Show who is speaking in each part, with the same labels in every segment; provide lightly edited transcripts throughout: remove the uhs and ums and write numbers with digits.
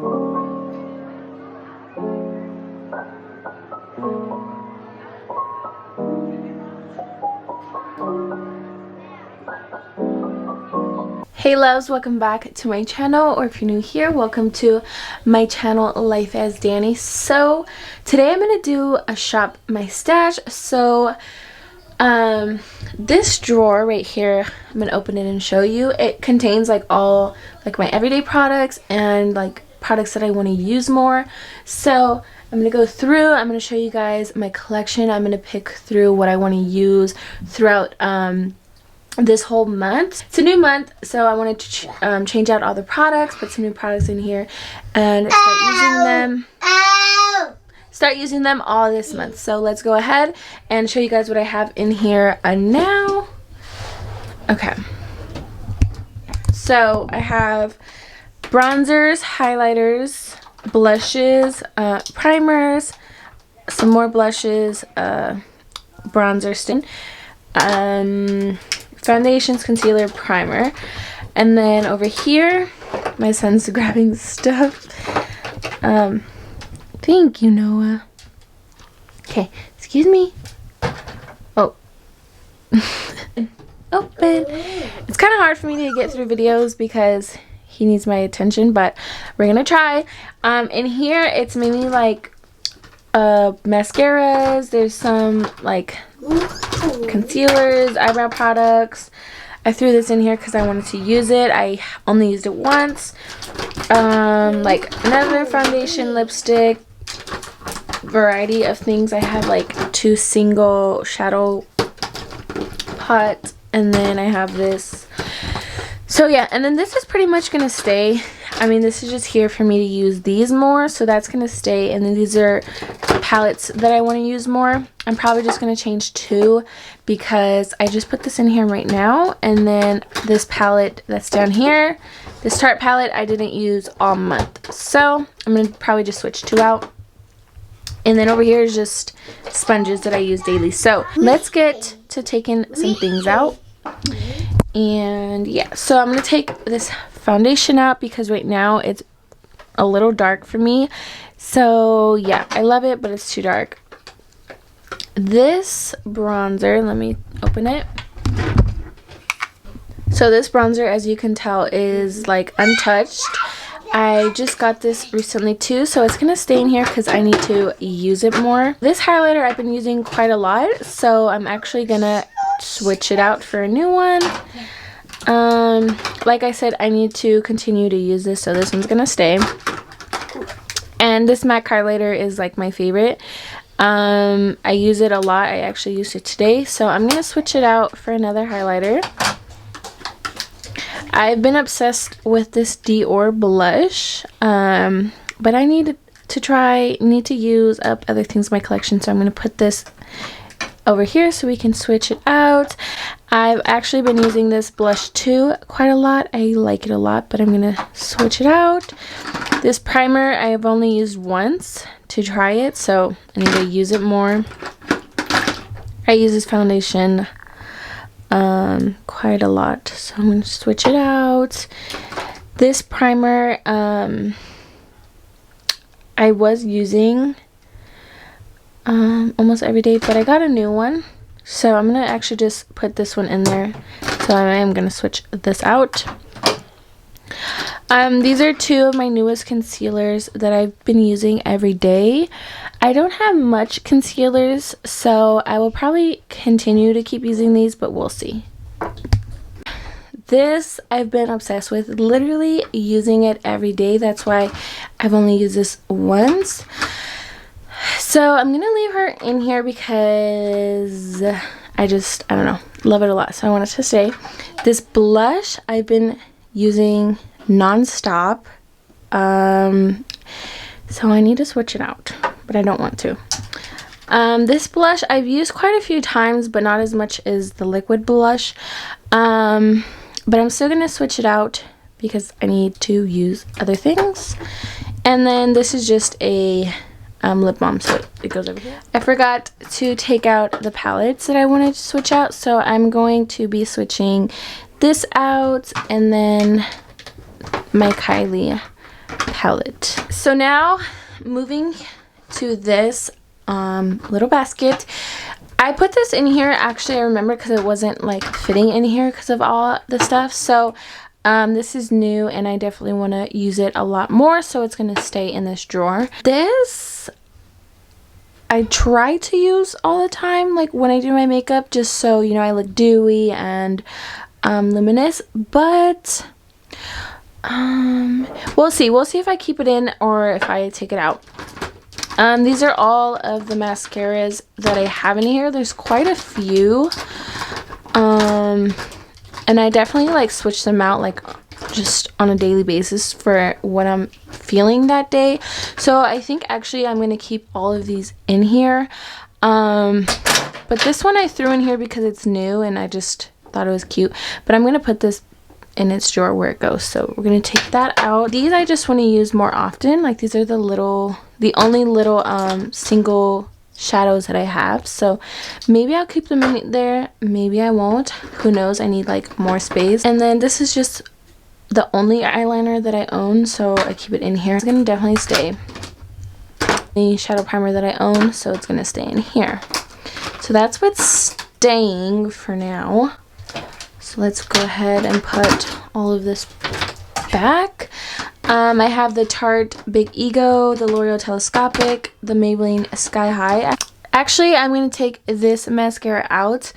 Speaker 1: Hey loves, welcome back to my channel, or if you're new here, welcome to my channel Life as Danny. So today I'm going to do a shop my stash. So this drawer right here, I'm going to open it and show you. It contains like all like my everyday products and like products that I want to use more. So I'm going to go through, I'm going to show you guys my collection. I'm going to pick through what I want to use throughout this whole month. It's a new month, so I wanted to change out all the products, put some new products in here, and start using them all this month. So let's go ahead and show you guys what I have in here now. Okay, so I have bronzers, highlighters, blushes, primers, some more blushes, bronzer stain, foundations, concealer, primer, and then over here my son's grabbing stuff. Thank you, Noah. Okay, excuse me. Oh. Open. It's kind of hard for me to get through videos because he needs my attention, but we're gonna try. In here it's mainly like mascaras. There's some like concealers, eyebrow products. I threw this in here because I wanted to use it. I only used it once. Like another foundation, lipstick, variety of things. I have like 2 single shadow pots, and then I have this. So yeah, and then this is pretty much gonna stay. I mean, this is just here for me to use these more, so that's gonna stay. And then these are palettes that I want to use more. I'm probably just going to change 2 because I just put this in here right now, and then this palette that's down here, this Tarte palette, I didn't use all month, so I'm going to probably just switch 2 out. And then over here is just sponges that I use daily. So let's get to taking some things out. And yeah, so I'm going to take this foundation out because right now it's a little dark for me. So yeah, I love it, but it's too dark. This bronzer, let me open it. So this bronzer, as you can tell, is like untouched. I just got this recently too, so it's gonna stay in here because I need to use it more. This highlighter I've been using quite a lot, so I'm actually gonna switch it out for a new one. Like I said, I need to continue to use this, so this one's gonna stay. And this MAC highlighter is like my favorite. I use it a lot. I actually used it today, so I'm gonna switch it out for another highlighter. I've been obsessed with this Dior blush, but I need to use up other things in my collection, so I'm gonna put this over here so we can switch it out. I've actually been using this blush too quite a lot. I like it a lot, but I'm gonna switch it out. This primer I have only used once to try it, so I need to use it more. I use this foundation quite a lot, so I'm gonna switch it out. This primer I was using almost every day, but I got a new one, so I'm gonna actually just put this one in there. So I am gonna switch this out. These are 2 of my newest concealers that I've been using every day. I don't have much concealers, so I will probably continue to keep using these, but we'll see. This I've been obsessed with, literally using it every day. That's why I've only used this once. So I'm gonna leave her in here because I don't know, love it a lot, so I want it to stay. This blush I've been using non-stop, so I need to switch it out, but I don't want to. This blush I've used quite a few times, but not as much as the liquid blush, but I'm still gonna switch it out because I need to use other things. And then this is just a lip balm, so it goes over here. I forgot to take out the palettes that I wanted to switch out, so I'm going to be switching this out, and then my Kylie palette. So now moving to this little basket. I put this in here, actually I remember, because it wasn't like fitting in here because of all the stuff. So this is new and I definitely want to use it a lot more, so it's going to stay in this drawer. This I try to use all the time, like when I do my makeup, just so you know I look dewy and luminous, but we'll see if I keep it in or if I take it out. These are all of the mascaras that I have in here. There's quite a few, and I definitely like switch them out like just on a daily basis for what I'm feeling that day. So I think actually I'm going to keep all of these in here, but this one I threw in here because it's new and I just thought it was cute, but I'm going to put this in its drawer where it goes. So we're going to take that out. These I just want to use more often. Like these are the only little single shadows that I have, so maybe I'll keep them in there, maybe I won't, who knows. I need like more space. And then this is just the only eyeliner that I own, so I keep it in here. It's gonna definitely stay. The shadow primer that I own, so it's gonna stay in here. So that's what's staying for now. So let's go ahead and put all of this back. I have the Tarte Big Ego, the L'Oreal Telescopic, the Maybelline Sky High. Actually, I'm going to take this mascara out.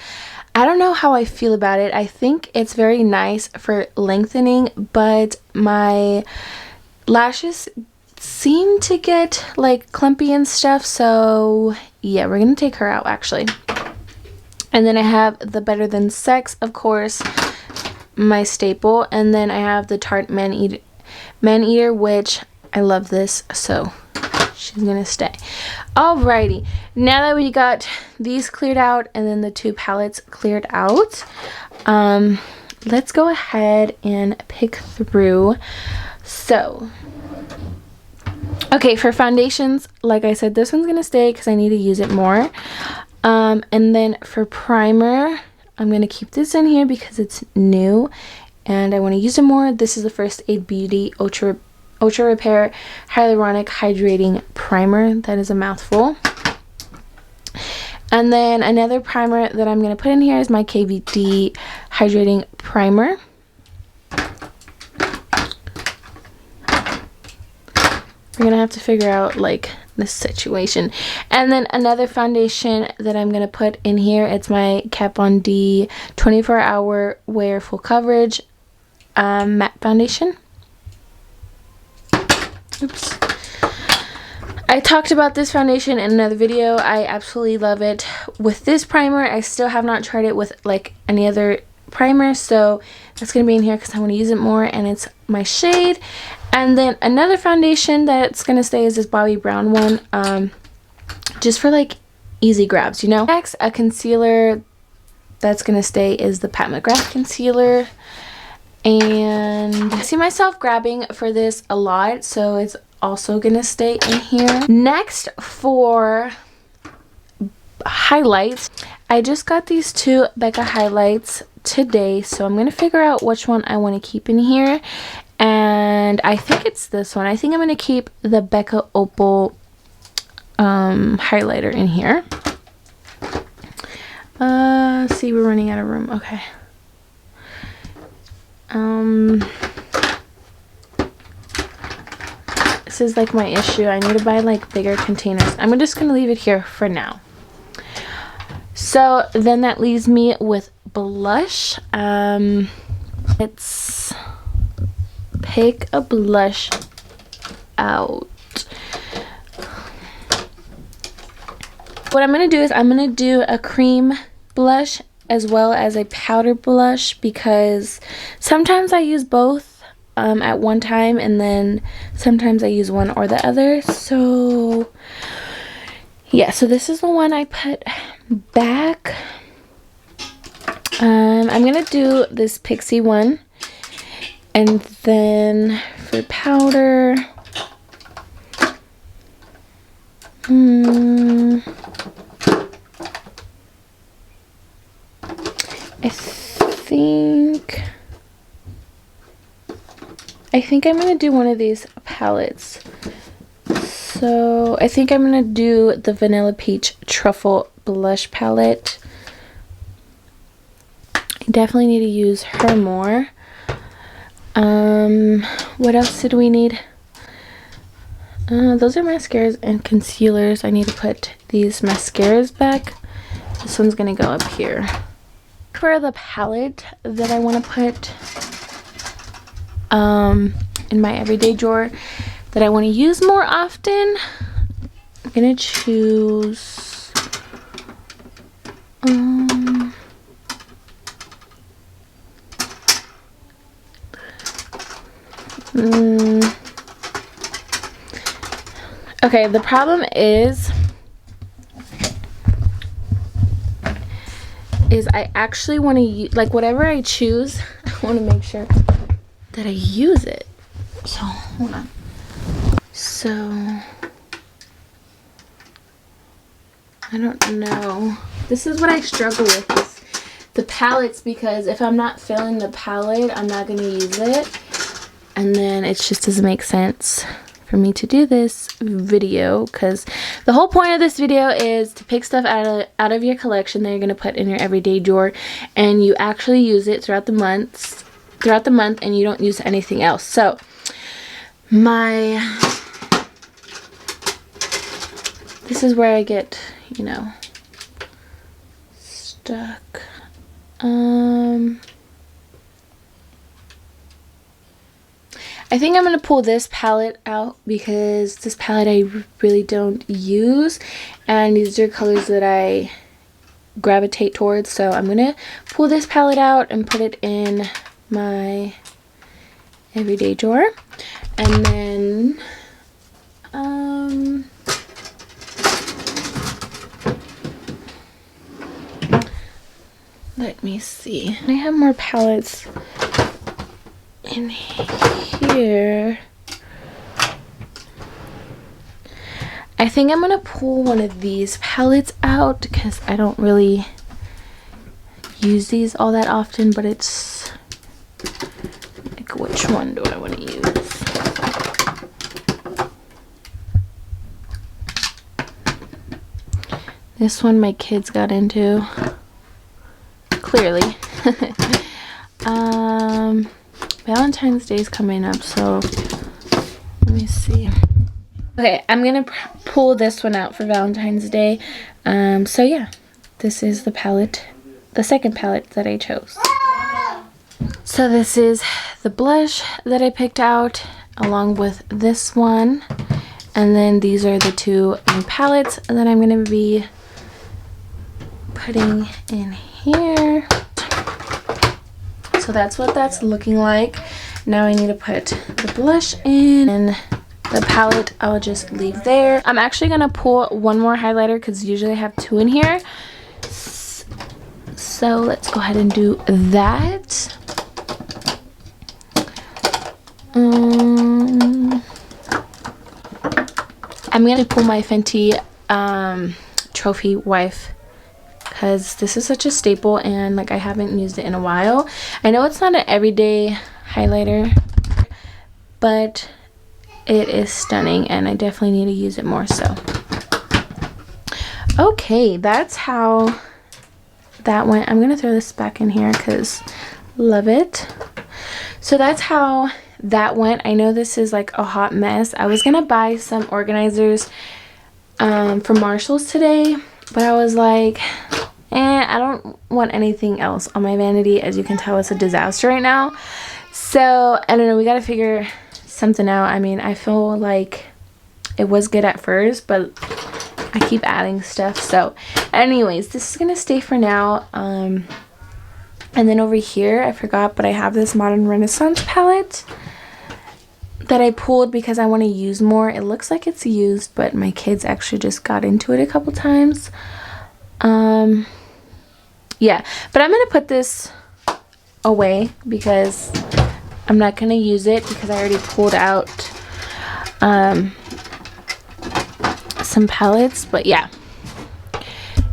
Speaker 1: I don't know how I feel about it. I think it's very nice for lengthening, but my lashes seem to get like clumpy and stuff. So yeah, we're going to take her out actually. And then I have the Better Than Sex, of course, my staple. And then I have the Tarte Man Eater, which I love this, so she's gonna stay. Alrighty, now that we got these cleared out and then the two palettes cleared out, let's go ahead and pick through. So okay, for foundations, like I said, this one's gonna stay because I need to use it more. And then for primer, I'm gonna keep this in here because it's new and I want to use it more. This is the First Aid Beauty Ultra Repair Hyaluronic Hydrating Primer. That is a mouthful. And then another primer that I'm going to put in here is my KVD Hydrating Primer. We're going to have to figure out like this situation. And then another foundation that I'm going to put in here, it's my Kat Von D 24-Hour Wear Full Coverage matte foundation. Oops. I talked about this foundation in another video. I absolutely love it. With this primer, I still have not tried it with like any other primer, so that's gonna be in here because I want to use it more, and it's my shade. And then another foundation that's gonna stay is this Bobbi Brown one, just for like easy grabs, you know. Next, a concealer that's gonna stay is the Pat McGrath concealer. And I see myself grabbing for this a lot, so it's also gonna stay in here. Next, for highlights, I just got these two Becca highlights today, so I'm gonna figure out which one I want to keep in here, and I think it's this one. I think I'm gonna keep the Becca Opal highlighter in here. See, we're running out of room. Okay. This is like my issue. I need to buy like bigger containers. I'm just gonna leave it here for now. So then that leaves me with blush. Let's pick a blush out. What I'm gonna do is I'm gonna do a cream blush as well as a powder blush, because sometimes I use both at one time, and then sometimes I use one or the other. So yeah, so this is the one I put back. I'm gonna do this Pixie one, and then for powder, I think I'm gonna do one of these palettes. So I think I'm gonna do the Vanilla Peach Truffle Blush palette. I definitely need to use her more. What else did we need? Those are mascaras and concealers. I need to put these mascaras back. This one's gonna go up here. For the palette that I want to put in my everyday drawer that I want to use more often, I'm gonna choose okay, the problem is I actually want to use, like, whatever I choose, I want to make sure that I use it. So, hold on. So, I don't know. This is what I struggle with, is the palettes, because if I'm not filling the palette, I'm not going to use it. And then it just doesn't make sense for me to do this video, because the whole point of this video is to pick stuff out of your collection that you're going to put in your everyday drawer, and you actually use it throughout the month, and you don't use anything else. So this is where I get, you know, stuck. I think I'm going to pull this palette out, because this palette I really don't use, and these are colors that I gravitate towards. So I'm going to pull this palette out and put it in my everyday drawer. And then let me see. I have more palettes in here. I think I'm gonna pull one of these palettes out, because I don't really use these all that often, but it's like, which one do I want to use? This one my kids got into, clearly. Valentine's Day is coming up, so let me see. Okay, I'm gonna pull this one out for Valentine's Day. So yeah, this is the palette, the second palette that I chose. So this is the blush that I picked out, along with this one, and then these are the two new palettes that I'm gonna be putting in here. So that's what that's looking like. Now I need to put the blush in, and the palette I'll just leave there. I'm actually gonna pull one more highlighter, because usually I have two in here. So let's go ahead and do that. I'm gonna pull my Fenty Trophy Wife, because this is such a staple, and like I haven't used it in a while. I know it's not an everyday highlighter, but it is stunning, and I definitely need to use it more. So okay, that's how that went. I'm gonna throw this back in here because love it. So that's how that went. I know this is like a hot mess. I was gonna buy some organizers from Marshall's today, but I was like, I don't want anything else on my vanity. As you can tell, it's a disaster right now. So I don't know, we gotta figure something out. I mean, I feel like it was good at first, but I keep adding stuff. So anyways, this is gonna stay for now. And then over here, I forgot, but I have this Modern Renaissance palette that I pulled because I want to use more. It looks like it's used, but my kids actually just got into it a couple times. Yeah, but I'm gonna put this away because I'm not gonna use it, because I already pulled out some palettes. But yeah,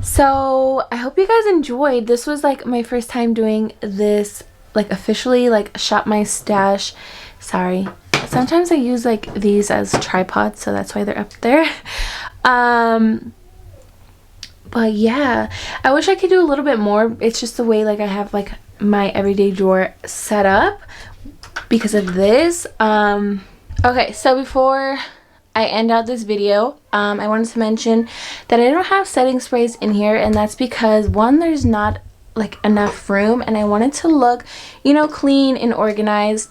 Speaker 1: so I hope you guys enjoyed. This was like my first time doing this, like officially, like shop my stash. Sorry, sometimes I use like these as tripods, so that's why they're up there. But yeah, I wish I could do a little bit more. It's just the way like I have like my everyday drawer set up because of this. Okay, so before I end out this video, I wanted to mention that I don't have setting sprays in here, and that's because one, there's not like enough room, and I wanted to look, you know, clean and organized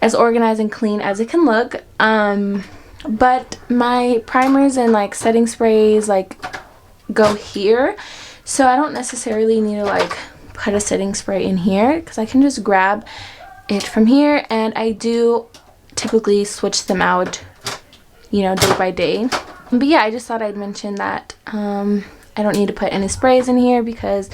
Speaker 1: and clean as it can look. But my primers and like setting sprays like go here, so I don't necessarily need to like put a setting spray in here because I can just grab it from here, and I do typically switch them out, you know, day by day. But yeah, I just thought I'd mention that I don't need to put any sprays in here because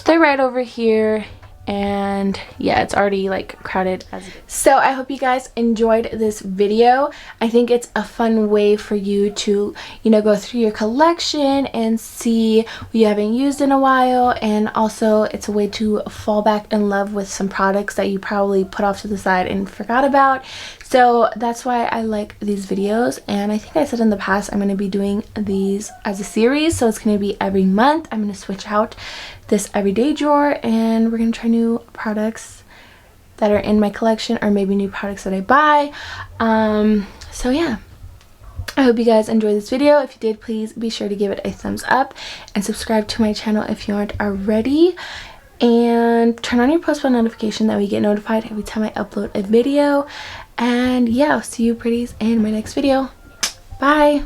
Speaker 1: they're right over here, and yeah, it's already like crowded as it is. So I hope you guys enjoyed this video. I think it's a fun way for you to, you know, go through your collection and see what you haven't used in a while, and also it's a way to fall back in love with some products that you probably put off to the side and forgot about. So that's why I like these videos, and I think I said in the past I'm going to be doing these as a series, so it's going to be every month. I'm going to switch out this everyday drawer, and we're going to try new products that are in my collection, or maybe new products that I buy. So yeah, I hope you guys enjoyed this video. If you did, please be sure to give it a thumbs up and subscribe to my channel if you aren't already, and turn on your post bell notification that we get notified every time I upload a video. And yeah, I'll see you pretties in my next video. Bye.